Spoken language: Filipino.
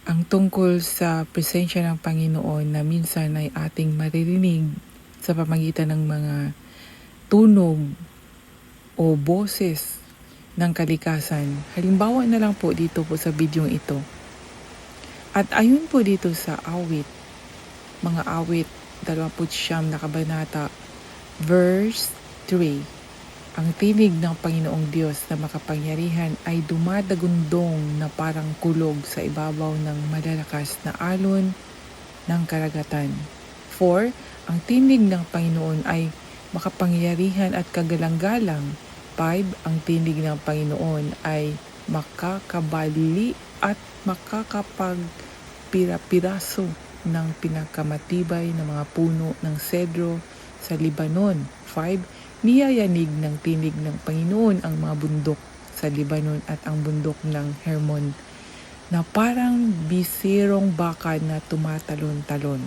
ang tungkol sa presensya ng Panginoon na minsan ay ating maririnig sa pamamagitan ng mga tunog o boses ng kalikasan. Halimbawa na lang po dito po sa bidyong ito. At ayon po dito sa awit, mga awit 29 na kabanata, verse 3, ang tinig ng Panginoong Diyos na makapangyarihan ay dumadagundong na parang kulog sa ibabaw ng malalakas na alon ng karagatan. 4. Ang tinig ng Panginoon ay makapangyarihan at kagalang-galang. 5. Ang tinig ng Panginoon ay makakabali at makakapagpira-piraso ng pinakamatibay na mga puno ng sedro sa Libanon. 5. Niyayanig ng tinig ng Panginoon ang mga bundok sa Libanon at ang bundok ng Hermon na parang bisirong baka na tumatalon-talon.